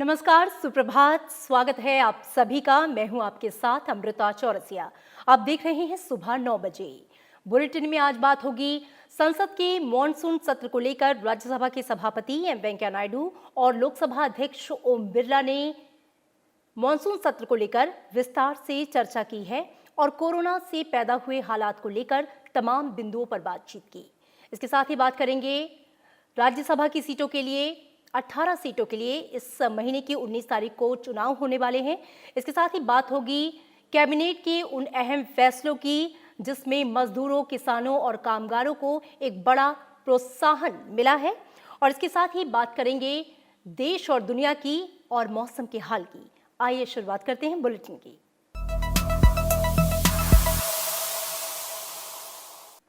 नमस्कार, सुप्रभात। स्वागत है आप सभी का। मैं हूं आपके साथ अमृता चौरसिया। आप देख रहे हैं सुबह 9 बजे। बुलेटिन में आज बात होगी संसद के मॉनसून सत्र को लेकर। राज्यसभा के सभापति एम वेंकैया नायडू और लोकसभा अध्यक्ष ओम बिरला ने मॉनसून सत्र को लेकर विस्तार से चर्चा की है और कोरोना से पैदा हुए हालात को लेकर तमाम बिंदुओं पर बातचीत की। इसके साथ ही बात करेंगे राज्यसभा की सीटों के लिए 18 सीटों के लिए इस महीने की 19 तारीख को चुनाव होने वाले हैं। इसके साथ ही बात होगी कैबिनेट के उन अहम फैसलों की जिसमें मजदूरों, किसानों और कामगारों को एक बड़ा प्रोत्साहन मिला है। और इसके साथ ही बात करेंगे देश और दुनिया की और मौसम के हाल की। आइए शुरुआत करते हैं बुलेटिन की।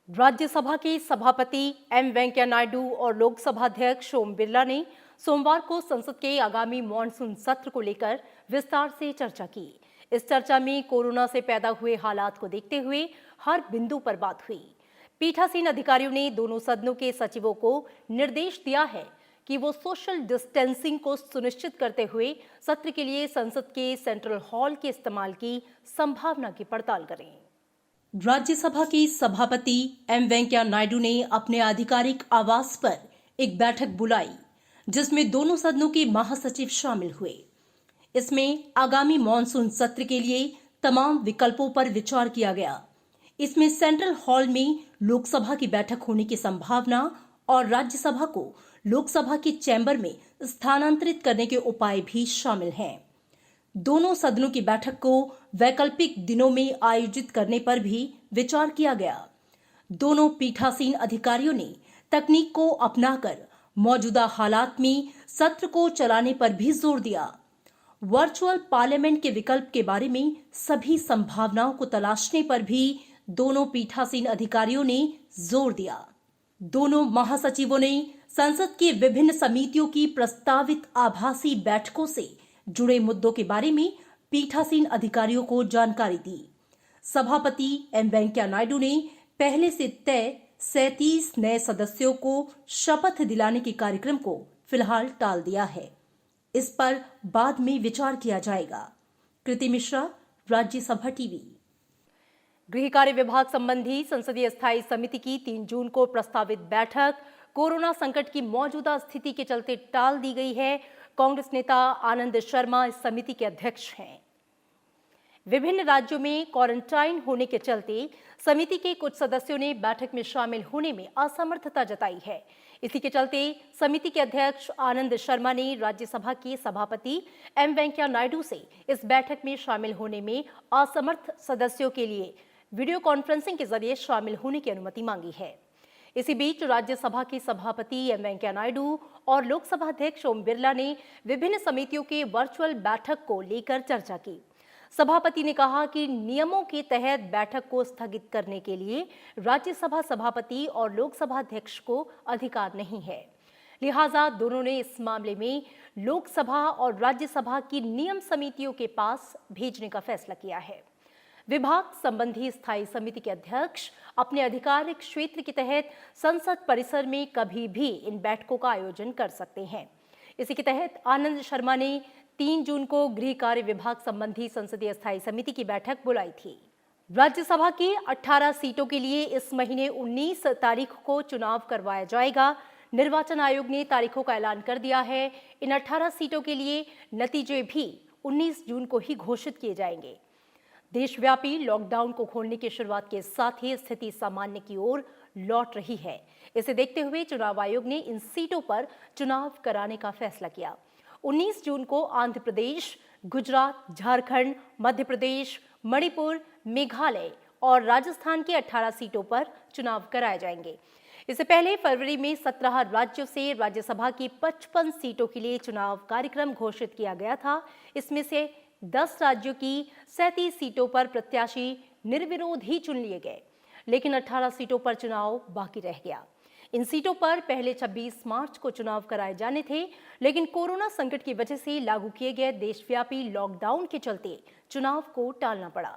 राज्यसभा के सभापति एम वेंकैया नायडू और लोकसभा अध्यक्ष ओम बिरला ने सोमवार को संसद के आगामी मॉनसून सत्र को लेकर विस्तार से चर्चा की। इस चर्चा में कोरोना से पैदा हुए हालात को देखते हुए हर बिंदु पर बात हुई। पीठासीन अधिकारियों ने दोनों सदनों के सचिवों को निर्देश दिया है कि वो सोशल डिस्टेंसिंग को सुनिश्चित करते हुए सत्र के लिए संसद के सेंट्रल हॉल के इस्तेमाल की संभावना की पड़ताल करें। राज्यसभा के सभापति एम वेंकैया नायडू ने अपने आधिकारिक आवास पर एक बैठक बुलाई जिसमें दोनों सदनों के महासचिव शामिल हुए। इसमें आगामी मॉनसून सत्र के लिए तमाम विकल्पों पर विचार किया गया। इसमें सेंट्रल हॉल में लोकसभा की बैठक होने की संभावना और राज्यसभा को लोकसभा के चैम्बर में स्थानांतरित करने के उपाय भी शामिल हैं। दोनों सदनों की बैठक को वैकल्पिक दिनों में आयोजित करने पर भी विचार किया गया। दोनों पीठासीन अधिकारियों ने तकनीक को अपनाकर मौजूदा हालात में सत्र को चलाने पर भी जोर दिया। वर्चुअल पार्लियामेंट के विकल्प के बारे में सभी संभावनाओं को तलाशने पर भी दोनों पीठासीन अधिकारियों ने जोर दिया। दोनों महासचिवों ने संसद की विभिन्न समितियों की प्रस्तावित आभासी बैठकों से जुड़े मुद्दों के बारे में पीठासीन अधिकारियों को जानकारी दी। सभापति एम वेंकैया नायडू ने पहले से तय 37 नए सदस्यों को शपथ दिलाने के कार्यक्रम को फिलहाल टाल दिया है। इस पर बाद में विचार किया जाएगा। कृति मिश्रा, राज्यसभा टीवी। गृह कार्य विभाग संबंधी संसदीय स्थायी समिति की 3 जून को प्रस्तावित बैठक कोरोना संकट की मौजूदा स्थिति के चलते टाल दी गई है। कांग्रेस नेता आनंद शर्मा इस समिति के अध्यक्ष हैं। विभिन्न राज्यों में क्वारंटाइन होने के चलते समिति के कुछ सदस्यों ने बैठक में शामिल होने में असमर्थता जताई है। इसी के चलते समिति के अध्यक्ष आनंद शर्मा ने राज्यसभा के सभापति एम वेंकैया नायडू से इस बैठक में शामिल होने में असमर्थ सदस्यों के लिए वीडियो कॉन्फ्रेंसिंग के जरिए शामिल होने की अनुमति मांगी है। इसी बीच राज्यसभा के सभापति एम वेंकैया नायडू और लोकसभा अध्यक्ष ओम बिरला ने विभिन्न समितियों के वर्चुअल बैठक को लेकर चर्चा की। सभापति ने कहा कि नियमों के तहत बैठक को स्थगित करने के लिए राज्यसभा सभापति और लोकसभा अध्यक्ष को अधिकार नहीं है। लिहाजा दोनों ने इस मामले में लोकसभा और राज्यसभा की नियम समितियों के पास भेजने का फैसला किया है। विभाग संबंधी स्थायी समिति के अध्यक्ष अपने आधिकारिक क्षेत्र के तहत संसद परिसर में कभी भी इन बैठकों का आयोजन कर सकते हैं। इसी के तहत आनंद शर्मा ने 3 जून को गृह कार्य विभाग संबंधी संसदीय स्थायी समिति की बैठक बुलाई थी। राज्यसभा की 18 सीटों के लिए इस महीने 19 तारीख को चुनाव करवाया जाएगा। निर्वाचन आयोग ने तारीखों का ऐलान कर दिया है। इन 18 सीटों के लिए नतीजे भी 19 जून को ही घोषित किए जाएंगे। देशव्यापी लॉकडाउन को खोलने की शुरुआत के साथ ही स्थिति सामान्य की ओर लौट रही है। इसे देखते हुए चुनाव आयोग ने इन सीटों पर चुनाव कराने का फैसला किया। 19 जून को आंध्र प्रदेश, गुजरात, झारखंड, मध्य प्रदेश, मणिपुर, मेघालय और राजस्थान की 18 सीटों पर चुनाव कराए जाएंगे। इससे पहले फरवरी में 17 राज्यों से राज्यसभा की 55 सीटों के लिए चुनाव कार्यक्रम घोषित किया गया था। इसमें से 10 राज्यों की 37 सीटों पर प्रत्याशी निर्विरोध ही चुन लिए गए, लेकिन 18 सीटों पर चुनाव बाकी रह गया। इन सीटों पर पहले 26 मार्च को चुनाव कराए जाने थे, लेकिन कोरोना संकट की वजह से लागू किए गए देशव्यापी लॉकडाउन के चलते चुनाव को टालना पड़ा।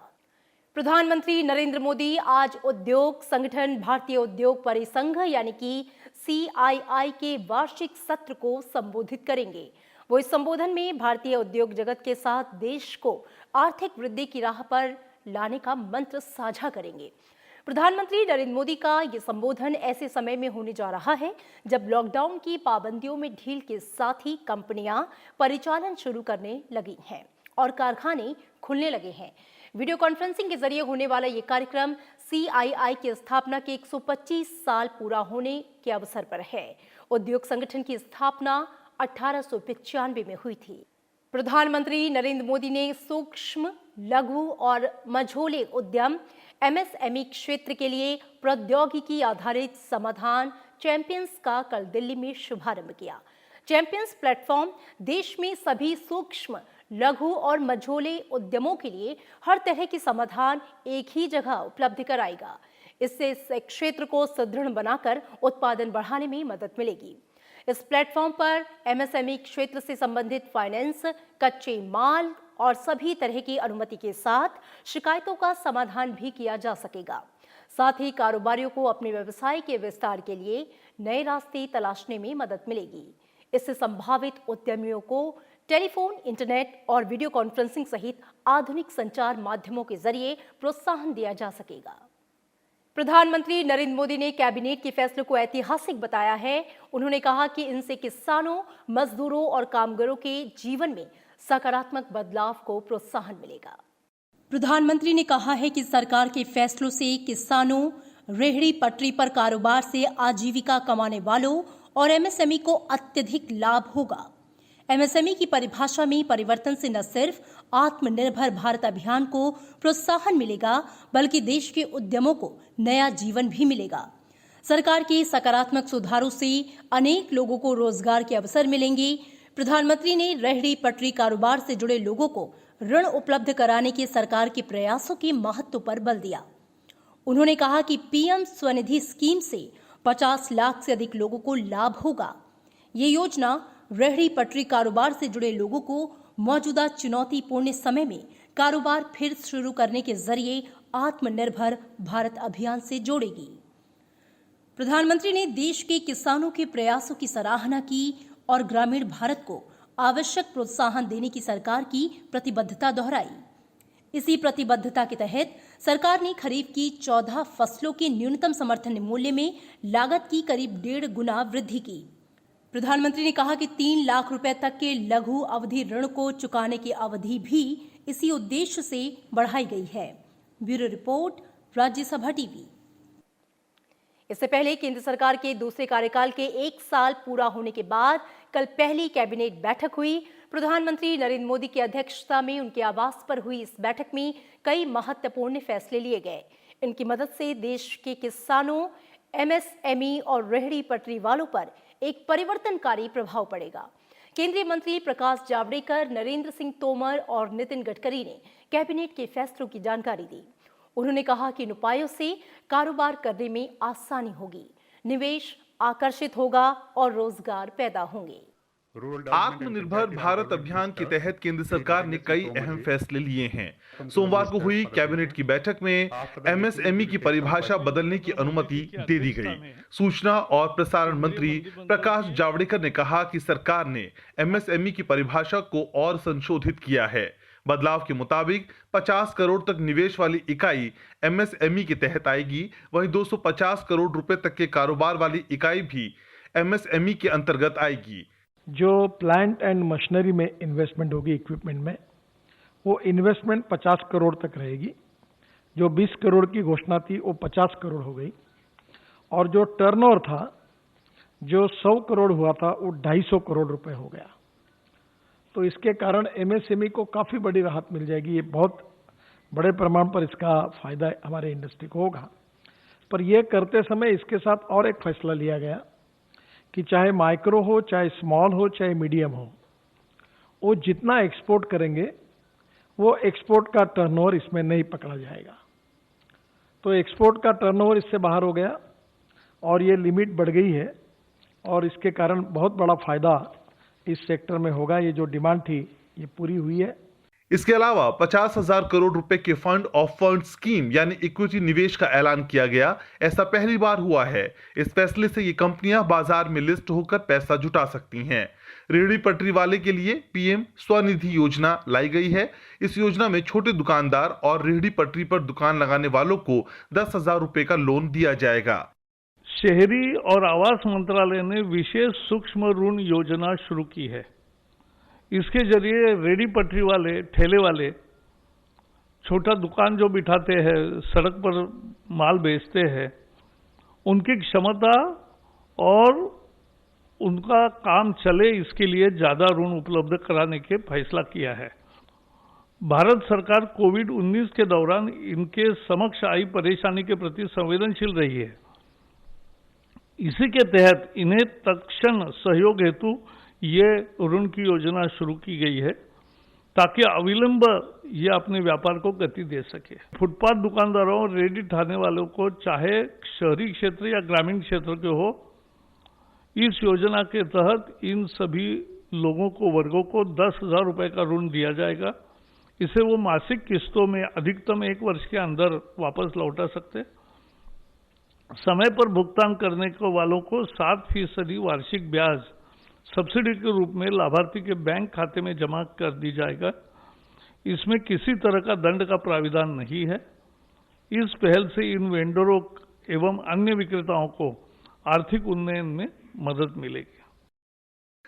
प्रधानमंत्री नरेंद्र मोदी आज उद्योग संगठन भारतीय उद्योग परिसंघ यानी कि CII के वार्षिक सत्र को संबोधित करेंगे। वो इस संबोधन में भारतीय उद्योग जगत के साथ देश को आर्थिक वृद्धि की राह पर लाने का मंत्र साझा करेंगे। प्रधानमंत्री नरेंद्र मोदी का ये संबोधन ऐसे समय में होने जा रहा है जब लॉकडाउन की पाबंदियों में ढील के साथ ही कंपनियां परिचालन शुरू करने लगी हैं और कारखाने खुलने लगे हैं। वीडियो कॉन्फ्रेंसिंग के जरिए होने वाला ये कार्यक्रम CII की स्थापना के 125 साल पूरा होने के अवसर पर है। उद्योग संगठन की स्थापना 1895 में हुई थी। प्रधानमंत्री नरेंद्र मोदी ने सूक्ष्म, लघु और मझोले उद्यम MSME क्षेत्र के लिए प्रौद्योगिकी आधारित समाधान चैंपियंस का कल दिल्ली में शुभारंभ किया। चैंपियंस प्लेटफॉर्म देश में सभी सूक्ष्म, लघु और मझोले उद्यमों के लिए हर तरह की समाधान एक ही जगह उपलब्ध कराएगा। इससे इस क्षेत्र को सुदृढ़ बनाकर उत्पादन बढ़ाने में मदद मिलेगी। इस प्लेटफॉर्म पर MSME क्षेत्र से संबंधित फाइनेंस, कच्चे माल और सभी तरह की अनुमति के साथ शिकायतों का समाधान भी किया जा सकेगा। साथ ही कारोबारियों को अपने व्यवसाय के विस्तार के लिए नए रास्ते तलाशने में मदद मिलेगी। इससे संभावित उद्यमियों को टेलीफोन, इंटरनेट और वीडियो कॉन्फ्रेंसिंग सहित आधुनिक संचार माध्यमों के जरिए प्रोत्साहन दिया जा सकेगा। प्रधानमंत्री नरेंद्र मोदी ने कैबिनेट के फैसलों को ऐतिहासिक बताया है। उन्होंने कहा कि इनसे किसानों, मजदूरों और कामगारों के जीवन में सकारात्मक बदलाव को प्रोत्साहन मिलेगा। प्रधानमंत्री ने कहा है कि सरकार के फैसलों से किसानों, रेहड़ी पटरी पर कारोबार से आजीविका कमाने वालों और MSME को अत्यधिक लाभ होगा। MSME की परिभाषा में परिवर्तन से न सिर्फ आत्मनिर्भर भारत अभियान को प्रोत्साहन मिलेगा, बल्कि देश के उद्यमों को नया जीवन भी मिलेगा। सरकार के सकारात्मक सुधारों से अनेक लोगों को रोजगार के अवसर मिलेंगे। प्रधानमंत्री ने रेहड़ी पटरी कारोबार से जुड़े लोगों को ऋण उपलब्ध कराने के सरकार के प्रयासों के महत्व पर बल दिया। उन्होंने कहा कि PM स्वनिधि स्कीम से 50 लाख से अधिक लोगों को लाभ होगा। ये योजना रेहड़ी पटरी कारोबार से जुड़े लोगों को मौजूदा चुनौतीपूर्ण समय में कारोबार फिर शुरू करने के जरिए आत्मनिर्भर भारत अभियान से जोड़ेगी। प्रधानमंत्री ने देश के किसानों के प्रयासों की सराहना की और ग्रामीण भारत को आवश्यक प्रोत्साहन देने की सरकार की प्रतिबद्धता दोहराई। इसी प्रतिबद्धता के तहत सरकार ने खरीफ की 14 फसलों के न्यूनतम समर्थन मूल्य में लागत की करीब 1.5 गुना वृद्धि की। प्रधानमंत्री ने कहा कि 3 लाख रुपए तक के लघु अवधि ऋण को चुकाने की अवधि भी इसी उद्देश्य से बढ़ाई गई है। Bureau report, Rajya Sabha TV. इससे पहले केंद्र सरकार के दूसरे कार्यकाल के 1 साल पूरा होने के बाद कल पहली कैबिनेट बैठक हुई। प्रधानमंत्री नरेंद्र मोदी की अध्यक्षता में उनके आवास पर हुई इस बैठक में कई महत्वपूर्ण फैसले लिए गए। इनकी मदद से देश के किसानों, MSME और रेहड़ी पटरी वालों पर एक परिवर्तनकारी प्रभाव पड़ेगा। केंद्रीय मंत्री प्रकाश जावड़ेकर, नरेंद्र सिंह तोमर और नितिन गडकरी ने कैबिनेट के फैसलों की जानकारी दी। उन्होंने कहा कि इन उपायों से कारोबार करने में आसानी होगी, निवेश आकर्षित होगा और रोजगार पैदा होंगे। आत्मनिर्भर भारत अभियान के तहत केंद्र सरकार ने कई अहम फैसले लिए हैं। सोमवार को हुई कैबिनेट की बैठक में MSME की परिभाषा बदलने की अनुमति दे दी गई। सूचना और प्रसारण मंत्री प्रकाश जावड़ेकर ने कहा कि सरकार ने MSME की परिभाषा को और संशोधित किया है। बदलाव के मुताबिक 50 करोड़ तक निवेश वाली इकाई MSME के तहत आएगी, वहीं 250 करोड़ रुपए तक के कारोबार वाली इकाई भी MSME के अंतर्गत आएगी। जो प्लांट एंड मशीनरी में इन्वेस्टमेंट होगी, इक्विपमेंट में, वो इन्वेस्टमेंट 50 करोड़ तक रहेगी। जो 20 करोड़ की घोषणा थी वो 50 करोड़ हो गई, और जो टर्नओवर था, जो 100 करोड़ हुआ था, वो 250 करोड़ रुपए हो गया। तो इसके कारण MSME को काफ़ी बड़ी राहत मिल जाएगी। ये बहुत बड़े प्रमाण पर इसका फायदा हमारे इंडस्ट्री को होगा। पर यह करते समय इसके साथ और एक फैसला लिया गया कि चाहे माइक्रो हो, चाहे स्मॉल हो, चाहे मीडियम हो, वो जितना एक्सपोर्ट करेंगे वो एक्सपोर्ट का टर्नओवर इसमें नहीं पकड़ा जाएगा। तो एक्सपोर्ट का टर्नओवर इससे बाहर हो गया और ये लिमिट बढ़ गई है, और इसके कारण बहुत बड़ा फायदा इस सेक्टर में होगा। ये जो डिमांड थी ये पूरी हुई है। इसके अलावा 50,000 करोड़ रुपए के फंड ऑफ फंड स्कीम यानी इक्विटी निवेश का ऐलान किया गया। ऐसा पहली बार हुआ है। इस फैसले से ये कंपनियां बाजार में लिस्ट होकर पैसा जुटा सकती हैं। रेहड़ी पटरी वाले के लिए पीएम स्वनिधि योजना लाई गई है। इस योजना में छोटे दुकानदार और रेहड़ी पटरी पर दुकान लगाने वालों को 10,000 रुपए का लोन दिया जाएगा। शहरी और आवास मंत्रालय ने विशेष सूक्ष्म ऋण योजना शुरू की है। इसके जरिए रेहड़ी पटरी वाले, ठेले वाले, छोटा दुकान जो बिठाते हैं, सड़क पर माल बेचते हैं, उनकी क्षमता और उनका काम चले इसके लिए ज्यादा ऋण उपलब्ध कराने के फैसला किया है। भारत सरकार कोविड-19 के दौरान इनके समक्ष आई परेशानी के प्रति संवेदनशील रही है। इसी के तहत इन्हें तत्क्षण सहयोग हेतु ये ऋण की योजना शुरू की गई है ताकि अविलंब ये अपने व्यापार को गति दे सके। फुटपाथ दुकानदारों और रेहड़ी ठाने वालों को चाहे शहरी क्षेत्र या ग्रामीण क्षेत्र के हो, इस योजना के तहत इन सभी लोगों को, वर्गों को 10,000 रुपए का ऋण दिया जाएगा। इसे वो मासिक किस्तों में अधिकतम 1 वर्ष के अंदर वापस लौटा सकते। समय पर भुगतान करने को वालों को 7% वार्षिक ब्याज सब्सिडी के रूप में लाभार्थी के बैंक खाते में जमा कर दी जाएगा। इसमें किसी तरह का दंड का प्राविधान नहीं है। इस पहल से इन वेंडरों एवं अन्य विक्रेताओं को आर्थिक उन्नयन में मदद मिलेगी।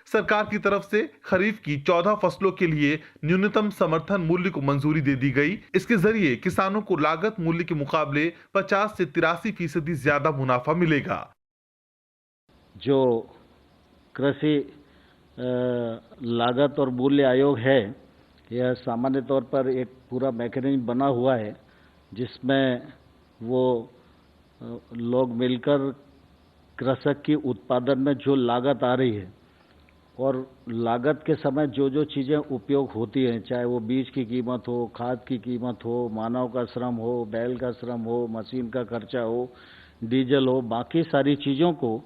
सरकार की तरफ से खरीफ की 14 फसलों के लिए न्यूनतम समर्थन मूल्य को मंजूरी दे दी गई। इसके जरिए किसानों को लागत मूल्य के मुकाबले 50 से 83% ज्यादा मुनाफा मिलेगा। जो कृषि लागत और मूल्य आयोग है, यह सामान्य तौर पर एक पूरा मैकेनिज्म बना हुआ है जिसमें वो लोग मिलकर कृषक की उत्पादन में जो लागत आ रही है और लागत के समय जो जो चीज़ें उपयोग होती हैं, चाहे वो बीज की कीमत हो, खाद की कीमत हो, मानव का श्रम हो, बैल का श्रम हो, मशीन का खर्चा हो, डीजल हो, बाकी सारी चीज़ों को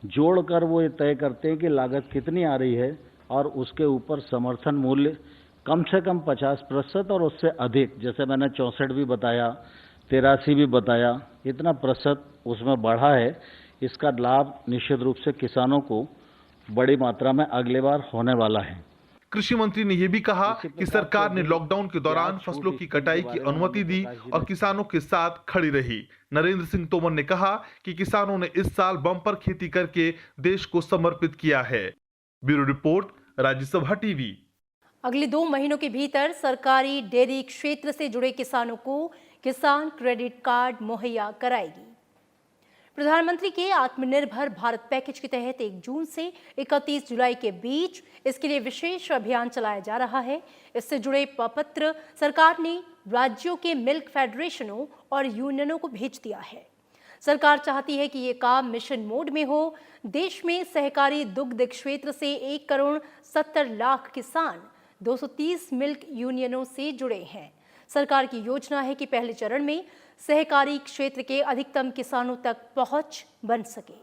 जोड़कर वो ये तय करते हैं कि लागत कितनी आ रही है और उसके ऊपर समर्थन मूल्य कम से कम 50% और उससे अधिक, जैसे मैंने 64 भी बताया, 83 भी बताया, इतना प्रतिशत उसमें बढ़ा है। इसका लाभ निश्चित रूप से किसानों को बड़ी मात्रा में अगले बार होने वाला है। कृषि मंत्री ने यह भी कहा कि सरकार ने लॉकडाउन के दौरान फसलों की कटाई की अनुमति दी और किसानों के साथ खड़ी रही। नरेंद्र सिंह तोमर ने कहा कि किसानों ने इस साल बम्पर खेती करके देश को समर्पित किया है। Bureau report, Rajya Sabha TV. अगले 2 महीनों के भीतर सरकारी डेयरी क्षेत्र से जुड़े किसानों को किसान क्रेडिट कार्ड मुहैया कराएगी। प्रधानमंत्री के आत्मनिर्भर भारत पैकेज के तहत 1 जून से 31 जुलाई के बीच इसके लिए विशेष अभियान चलाया जा रहा है। इससे जुड़े प्रपत्र सरकार ने राज्यों के मिल्क फेडरेशनों और यूनियनों को भेज दिया है। सरकार चाहती है कि ये काम मिशन मोड में हो। देश में सहकारी दुग्ध क्षेत्र से 1,70,00,000 किसान 230 मिल्क यूनियनों से जुड़े हैं। सरकार की योजना है कि पहले चरण में सहकारी क्षेत्र के अधिकतम किसानों तक पहुंच बन सके।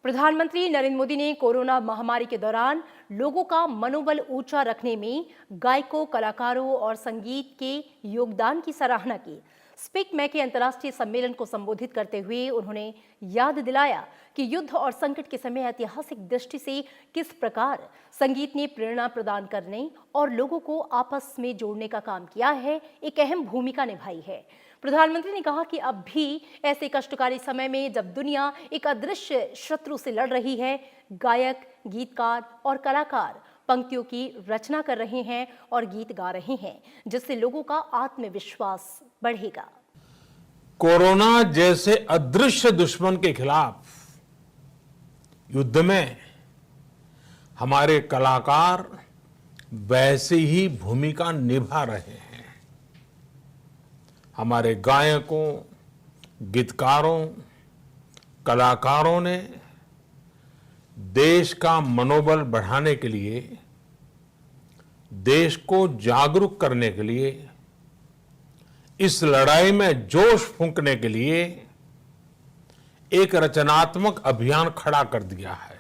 प्रधानमंत्री नरेंद्र मोदी ने कोरोना महामारी के दौरान लोगों का मनोबल ऊंचा रखने में गायकों, कलाकारों और संगीत के योगदान की सराहना की। स्पीक मैके अंतर्राष्ट्रीय सम्मेलन को संबोधित करते हुए उन्होंने याद दिलाया कि युद्ध और संकट के समय ऐतिहासिक दृष्टि से किस प्रकार संगीत ने प्रेरणा प्रदान करने और लोगों को आपस में जोड़ने का काम किया है, एक अहम भूमिका निभाई है। प्रधानमंत्री ने कहा कि अब भी ऐसे कष्टकारी समय में जब दुनिया एक अदृश्य शत्रु से लड़ रही है, गायक, गीतकार और कलाकार पंक्तियों की रचना कर रहे हैं और गीत गा रहे हैं, जिससे लोगों का आत्मविश्वास बढ़ेगा। कोरोना जैसे अदृश्य दुश्मन के खिलाफ युद्ध में हमारे कलाकार वैसे ही भूमिका निभा रहे हैं। हमारे गायकों, गीतकारों, कलाकारों ने देश का मनोबल बढ़ाने के लिए, देश को जागरूक करने के लिए, इस लड़ाई में जोश फूंकने के लिए एक रचनात्मक अभियान खड़ा कर दिया है।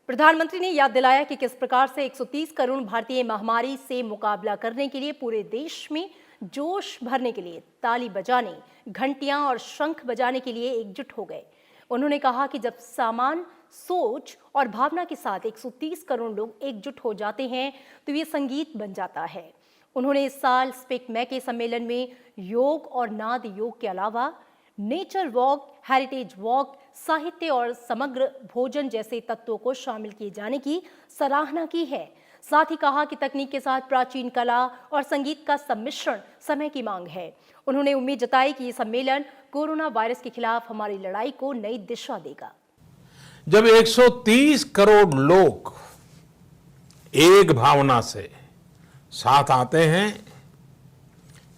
प्रधानमंत्री ने याद दिलाया कि किस प्रकार से 130 करोड़ भारतीय महामारी से मुकाबला करने के लिए पूरे देश में जोश भरने के लिए ताली बजाने, घंटियां और शंख बजाने के लिए एकजुट हो गए। उन्होंने कहा कि जब सामान सोच और भावना के साथ 130 करोड़ लोग एकजुट हो जाते हैं तो ये संगीत बन जाता है। उन्होंने इस साल स्पीक मैके सम्मेलन में योग और नाद योग के अलावा नेचर वॉक, हेरिटेज वॉक, साहित्य और समग्र भोजन जैसे तत्वों को शामिल किए जाने की सराहना की है। साथ ही कहा कि तकनीक के साथ प्राचीन कला और संगीत का सम्मिश्रण समय की मांग है। उन्होंने उम्मीद जताई कि ये सम्मेलन कोरोना वायरस के खिलाफ हमारी लड़ाई को नई दिशा देगा। जब 130 करोड़ लोग एक भावना से साथ आते हैं,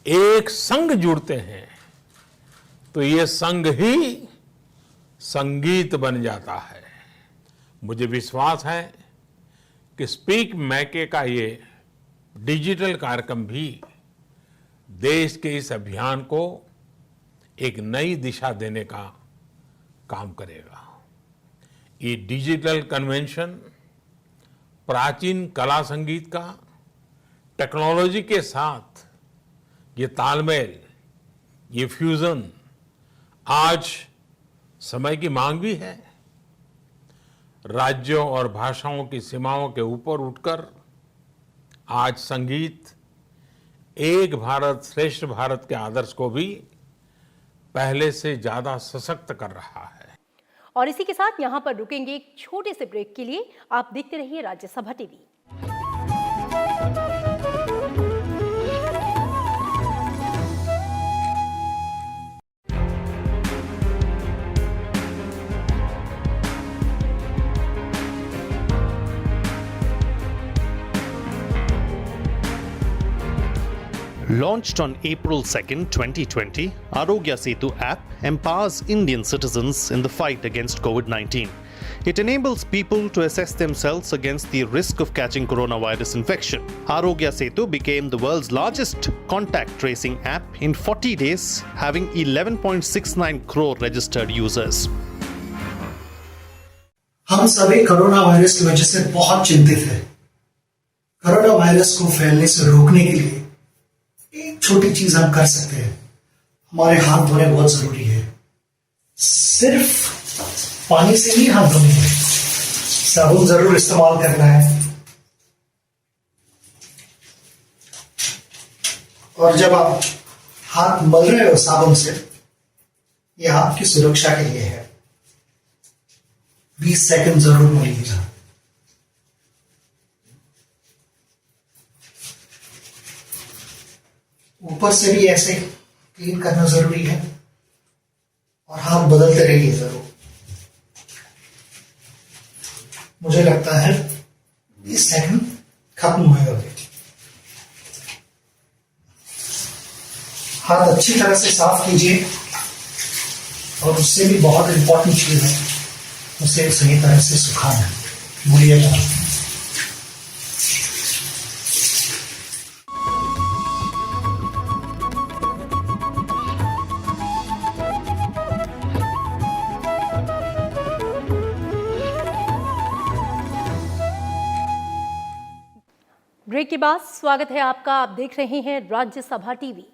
एक संग जुड़ते हैं, तो ये संग ही संगीत बन जाता है। मुझे विश्वास है कि स्पीक मैके का ये डिजिटल कार्यक्रम भी देश के इस अभियान को एक नई दिशा देने का काम करेगा। ये डिजिटल कन्वेंशन प्राचीन कला संगीत का टेक्नोलॉजी के साथ ये तालमेल, ये फ्यूजन आज समय की मांग भी है। राज्यों और भाषाओं की सीमाओं के ऊपर उठकर आज संगीत एक भारत श्रेष्ठ भारत के आदर्श को भी पहले से ज्यादा सशक्त कर रहा है। और इसी के साथ यहाँ पर रुकेंगे एक छोटे से ब्रेक के लिए। आप देखते रहिए Rajya Sabha TV. Launched on April 2nd, 2020, Arogya Setu app empowers Indian citizens in the fight against COVID-19. It enables people to assess themselves against the risk of catching coronavirus infection. Arogya Setu became the world's largest contact tracing app in 40 days, having 11.69 crore registered users. हम सभी corona virus की वजह से बहुत चिंतित हैं। Corona virus को फैलने से रोकने के लिए एक छोटी चीज हम कर सकते हैं। हमारे हाथ धोने बहुत जरूरी है। सिर्फ पानी से नहीं हाथ धोने हैं, साबुन जरूर इस्तेमाल करना है। और जब आप हाथ मल रहे हो साबुन से, यह आपकी सुरक्षा के लिए है। 20 सेकंड जरूर मलिएगा। ऊपर से भी ऐसे क्लीन करना जरूरी है और हाथ बदलते रहिए जरूर। मुझे लगता है 20 सेकंड खत्म हुए होंगे। हाथ अच्छी तरह से साफ कीजिए और उससे भी बहुत इंपॉर्टेंट चीज है, उसे सही तरह से सुखाना। भूलिएगा। ब्रेक के बाद स्वागत है आपका। आप देख रहे हैं राज्यसभा टीवी।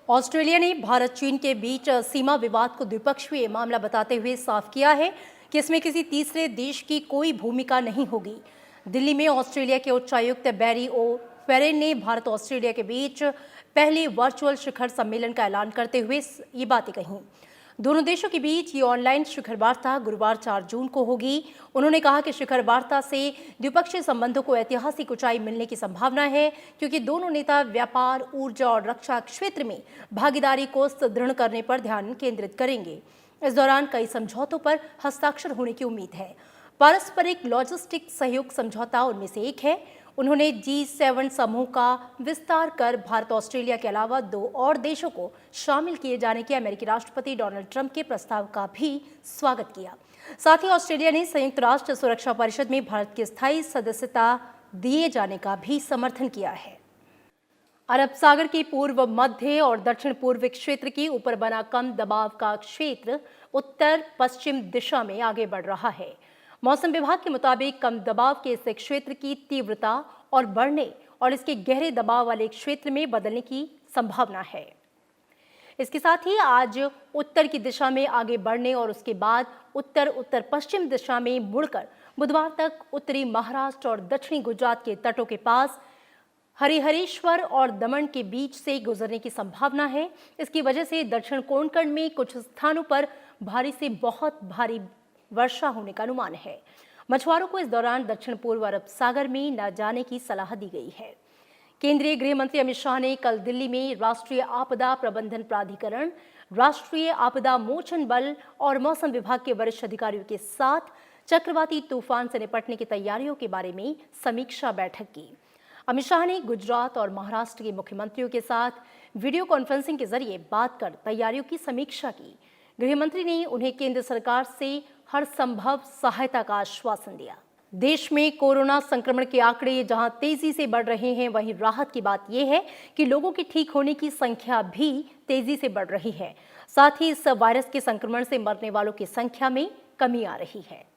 ऑस्ट्रेलिया ने भारत चीन के बीच सीमा विवाद को द्विपक्षीय मामला बताते हुए साफ किया है कि इसमें किसी तीसरे देश की कोई भूमिका नहीं होगी। दिल्ली में ऑस्ट्रेलिया के उच्चायुक्त बैरी ओ फेरेन ने भारत ऑस्ट्रेलिया के बीच पहले वर्चुअल शिखर सम्मेलन का ऐलान करते हुए ये बातें कहीं। दोनों देशों के बीच ये ऑनलाइन शिखर वार्ता गुरुवार 4 जून को होगी। उन्होंने कहा कि शिखर वार्ता से द्विपक्षीय संबंधों को ऐतिहासिक ऊंचाई मिलने की संभावना है, क्योंकि दोनों नेता व्यापार, ऊर्जा और रक्षा क्षेत्र में भागीदारी को सुदृढ़ करने पर ध्यान केंद्रित करेंगे। इस दौरान कई समझौतों पर हस्ताक्षर होने की उम्मीद है। पारस्परिक लॉजिस्टिक सहयोग समझौता उनमें से एक है। उन्होंने G7 समूह का विस्तार कर भारत ऑस्ट्रेलिया के अलावा 2 और देशों को शामिल किए जाने के अमेरिकी राष्ट्रपति डोनाल्ड ट्रंप के प्रस्ताव का भी स्वागत किया। साथ ही ऑस्ट्रेलिया ने संयुक्त राष्ट्र सुरक्षा परिषद में भारत की स्थायी सदस्यता दिए जाने का भी समर्थन किया है। अरब सागर के पूर्व मध्य और दक्षिण पूर्व क्षेत्र के ऊपर बना कम दबाव का क्षेत्र उत्तर पश्चिम दिशा में आगे बढ़ रहा है। मौसम विभाग के मुताबिक कम दबाव के इस क्षेत्र की तीव्रता और बढ़ने और इसके गहरे दबाव वाले क्षेत्र में बदलने की संभावना है। इसके साथ ही आज उत्तर की दिशा में आगे बढ़ने और उसके बाद उत्तर उत्तर पश्चिम दिशा में मुड़कर बुधवार तक उत्तरी महाराष्ट्र और दक्षिणी गुजरात के तटों के पास हरिहरेश्वर और दमन के बीच से गुजरने की संभावना है। इसकी वजह से दक्षिण कोंकण में कुछ स्थानों पर भारी से बहुत भारी वर्षा होने का अनुमान है। मछुआरों को इस दौरान दक्षिण पूर्व अरब सागर में न जाने की सलाह दी गई है। केंद्रीय गृह मंत्री अमित शाह ने कल दिल्ली में राष्ट्रीय आपदा प्रबंधन प्राधिकरण, राष्ट्रीय आपदा मोचन बल और मौसम विभाग के वरिष्ठ अधिकारियों के साथ चक्रवाती तूफान से निपटने की तैयारियों के बारे में समीक्षा बैठक की। अमित शाह ने गुजरात और महाराष्ट्र के मुख्यमंत्रियों के साथ वीडियो कॉन्फ्रेंसिंग के जरिए बात कर तैयारियों की समीक्षा की। गृह मंत्री ने उन्हें केंद्र सरकार से हर संभव सहायता का आश्वासन दिया। देश में कोरोना संक्रमण के आंकड़े जहां तेजी से बढ़ रहे हैं, वहीं राहत की बात यह है कि लोगों के ठीक होने की संख्या भी तेजी से बढ़ रही है। साथ ही इस वायरस के संक्रमण से मरने वालों की संख्या में कमी आ रही है।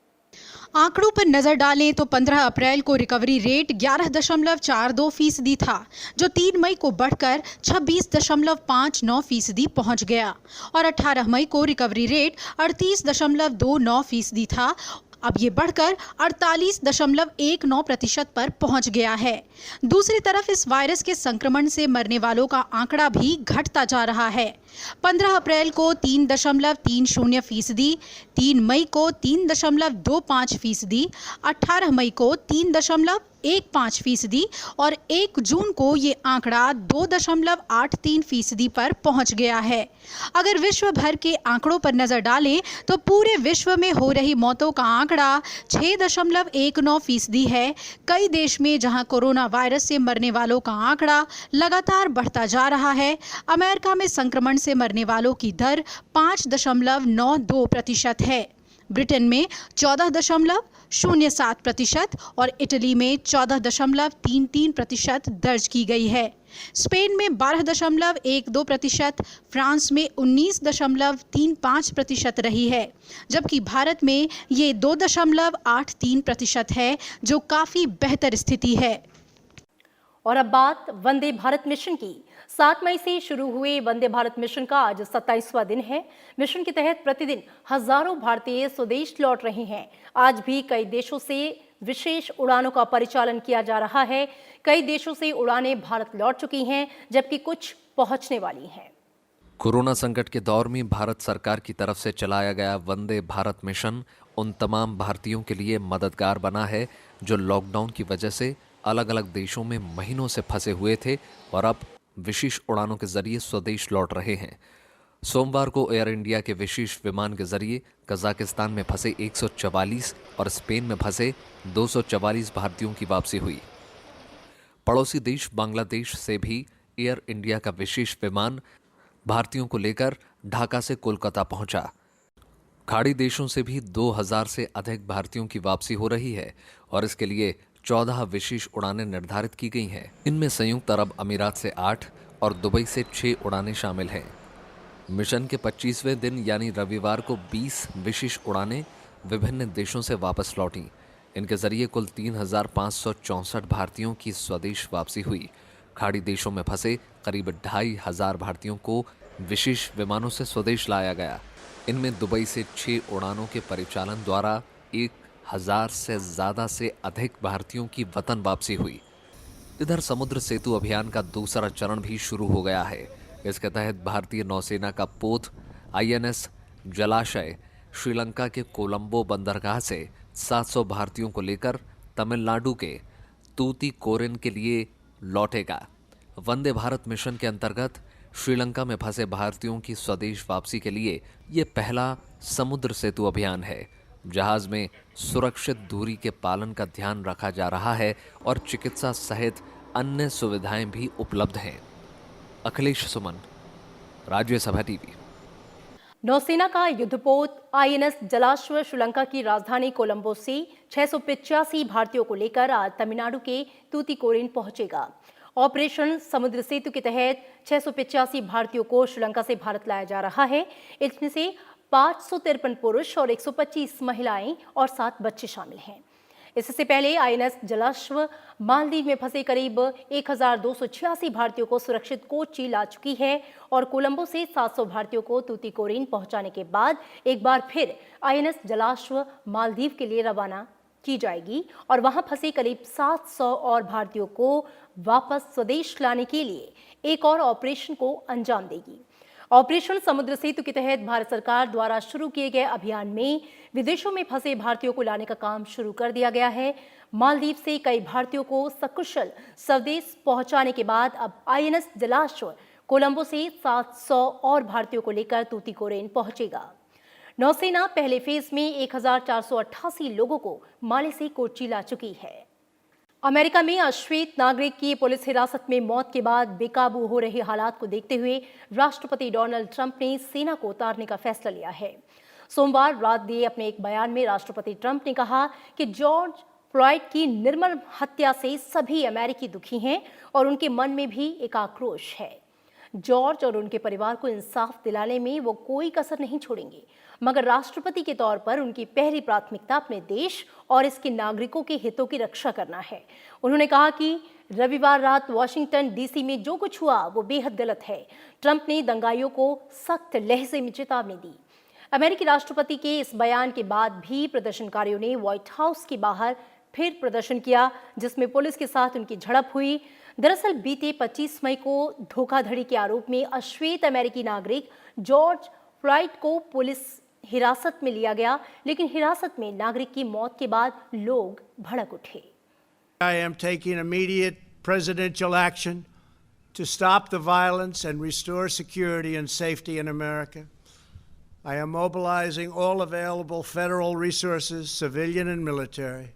आंकड़ों पर नजर डालें तो 15 अप्रैल को रिकवरी रेट 11.42% था, जो 3 मई को बढ़कर 26.59% पहुंच गया और 18 मई को रिकवरी रेट 38.29% था। अब ये बढ़कर 48.19% पर पहुंच गया है। दूसरी तरफ इस वायरस के संक्रमण से मरने वालों का आंकड़ा भी घटता जा रहा है। 15 अप्रैल को 3.30%, 3 मई को 3.25%, 18 मई को 3.15% और 1 जून को ये आंकड़ा 2.83% पर पहुंच गया है। अगर विश्व भर के आंकड़ों पर नजर डालें तो पूरे विश्व में हो रही मौतों का आंकड़ा 6.19% है। कई देश में जहां कोरोना वायरस से मरने वालों का आंकड़ा लगातार बढ़ता जा रहा है। अमेरिका में संक्रमण से मरने वालों की दर 5.92% है। ब्रिटेन में 14.07% और इटली में 14.33% दर्ज की गई है। स्पेन में 12.12%, फ्रांस में 19.35% रही है, जबकि भारत में ये 2.83% है, जो काफी बेहतर स्थिति है। और अब बात वंदे भारत मिशन की। 7 मई से शुरू हुए वंदे भारत मिशन का आज 27वां दिन है। मिशन के तहत प्रतिदिन हजारों भारतीय स्वदेश लौट रहे हैं। आज भी कई देशों से विशेष उड़ानों का परिचालन किया जा रहा है। कई देशों से उड़ानें भारत लौट चुकी हैं, जबकि कुछ पहुंचने वाली हैं। कोरोना संकट के दौर में भारत सरकार की तरफ से चलाया गया वंदे भारत मिशन उन तमाम भारतीयों के लिए मददगार बना है जो लॉकडाउन की वजह से अलग अलग देशों में महीनों से फंसे हुए थे और अब विशेष उड़ानों के जरिए स्वदेश लौट रहे हैं। सोमवार को एयर इंडिया के विशेष विमान के जरिए कजाकिस्तान में फंसे 144 और स्पेन में फंसे 244 भारतीयों की वापसी हुई। पड़ोसी देश बांग्लादेश से भी एयर इंडिया का विशेष विमान भारतीयों को लेकर ढाका से कोलकाता पहुंचा। खाड़ी देशों से भी 2000 से अधिक भारतीयों की वापसी हो रही है और इसके लिए 14 विशेष उड़ानें निर्धारित की गई हैं। इनमें संयुक्त अरब अमीरात से 8 और दुबई से 6 उड़ानें शामिल हैं। मिशन के 25वें दिन यानी रविवार को 20 विशेष उड़ानें विभिन्न देशों से वापस लौटी। इनके जरिए कुल 3564 भारतीयों की स्वदेश वापसी हुई। खाड़ी देशों में फंसे करीब 2500 भारतीयों को विशेष विमानों से स्वदेश लाया गया। इनमें दुबई से 6 उड़ानों के परिचालन द्वारा 1000 से ज्यादा से अधिक भारतीयों की वतन वापसी हुई। इधर समुद्र सेतु अभियान का दूसरा चरण भी शुरू हो गया है। इसके तहत भारतीय नौसेना का पोत INS जलाशय श्रीलंका के कोलंबो बंदरगाह से 700 भारतीयों को लेकर तमिलनाडु के तूतीकोरिन के लिए लौटेगा। वंदे भारत मिशन के अंतर्गत श्रीलंका में फंसे भारतीयों की स्वदेश वापसी के लिए ये पहला समुद्र सेतु अभियान है। जहाज में सुरक्षित दूरी के पालन का ध्यान रखा जा रहा है और चिकित्सा सहित अन्य सुविधाएं भी उपलब्ध हैं। अखिलेश सुमन, राज्यसभा टीवी। नौसेना का युद्धपोत INS जलाश्व श्रीलंका की राजधानी कोलंबो से 685 भारतीयों को लेकर आज तमिलनाडु के तूतीकोरिन पहुंचेगा। ऑपरेशन समुद्र सेतु के तहत 685 भारतीयों को श्रीलंका से भारत लाया जा रहा है। इसमें से 553 पुरुष और 125 महिलाएं और 7 बच्चे शामिल हैं। इससे पहले आईएनएस जलाश्व मालदीव में फंसे करीब 1286 भारतीयों को सुरक्षित कोच्चि ला चुकी है और कोलंबो से 700 भारतीयों को तूतीकोरिन पहुंचाने के बाद एक बार फिर आईएनएस जलाश्व मालदीव के लिए रवाना की जाएगी और वहां फंसे करीब 700 और भारतीयों को वापस स्वदेश लाने के लिए एक और ऑपरेशन को अंजाम देगी। ऑपरेशन समुद्र सेतु के तहत भारत सरकार द्वारा शुरू किए गए अभियान में विदेशों में फंसे भारतीयों को लाने का काम शुरू कर दिया गया है। मालदीव से कई भारतीयों को सकुशल स्वदेश पहुंचाने के बाद अब आईएनएस जलाश्व कोलंबो से 700 और भारतीयों को लेकर तूतीकोरिन पहुंचेगा। नौसेना पहले फेज में 1488 लोगों को माले से कोच्चि ला चुकी है। अमेरिका में अश्वेत नागरिक की पुलिस हिरासत में मौत के बाद बेकाबू हो रहे हालात को देखते हुए राष्ट्रपति डोनाल्ड ट्रंप ने सेना को उतारने का फैसला लिया है। सोमवार रात दिए अपने एक बयान में राष्ट्रपति ट्रंप ने कहा कि जॉर्ज फ्लॉयड की निर्मम हत्या से सभी अमेरिकी दुखी हैं और उनके मन में भी एक आक्रोश है। जॉर्ज और उनके परिवार को इंसाफ दिलाने में वो कोई कसर नहीं छोड़ेंगे, मगर राष्ट्रपति के तौर पर उनकी पहली प्राथमिकता अपने देश और इसके नागरिकों के हितों की रक्षा करना है। उन्होंने कहा कि रविवार रात वॉशिंगटन डीसी में जो कुछ हुआ वो बेहद गलत है। ट्रंप ने दंगाइयों को सख्त लहजे में चेतावनी दी। अमेरिकी राष्ट्रपति के इस बयान के बाद भी प्रदर्शनकारियों ने व्हाइट हाउस के बाहर फिर प्रदर्शन किया, जिसमें पुलिस के साथ उनकी झड़प हुई। दरअसल बीते 25 मई को धोखाधड़ी के आरोप में अश्वेत अमेरिकी नागरिक जॉर्ज फ्लॉयड को पुलिस हिरासत में लिया गया, लेकिन हिरासत में नागरिक की मौत के बाद लोग भड़क उठे। I am taking immediate presidential action to stop the violence and restore security and safety in America. I am mobilizing all available federal resources, civilian and military,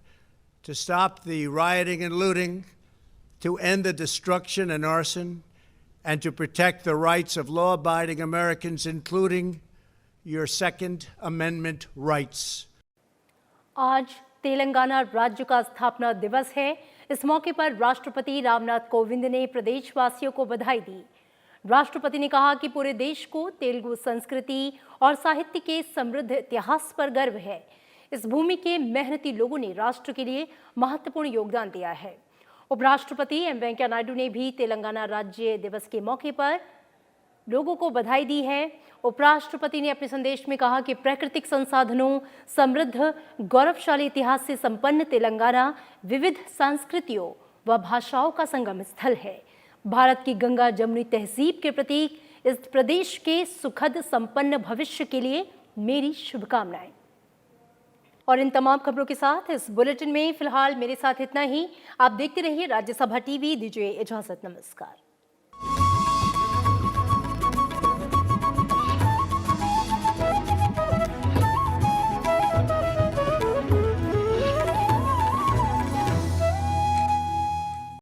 to stop the rioting and looting, to end the destruction and arson, and to protect the rights of law-abiding Americans, including your Second Amendment rights. आज तेलंगाना राज्य का स्थापना दिवस है। इस मौके पर राष्ट्रपति रामनाथ कोविंद ने प्रदेशवासियों को बधाई दी। राष्ट्रपति ने कहा कि पूरे देश को तेलुगु संस्कृति और साहित्य के समृद्ध इतिहास पर गर्व है। इस भूमि के मेहनती लोगों ने राष्ट्र के लिए महत्वपूर्ण योगदान दिया है। उपराष्ट्रपति एम वेंकैया नायडू ने भी तेलंगाना राज्य दिवस के मौके पर लोगों को बधाई दी है। उपराष्ट्रपति ने अपने संदेश में कहा कि प्राकृतिक संसाधनों, समृद्ध गौरवशाली इतिहास से संपन्न तेलंगाना विविध संस्कृतियों व भाषाओं का संगम स्थल है। भारत की गंगा जमुनी तहजीब के प्रतीक इस प्रदेश के सुखद संपन्न भविष्य के लिए मेरी शुभकामनाएं। और इन तमाम खबरों के साथ इस बुलेटिन में फिलहाल मेरे साथ इतना ही। आप देखते रहिए राज्यसभा टीवी। दीजिए इजाजत, नमस्कार।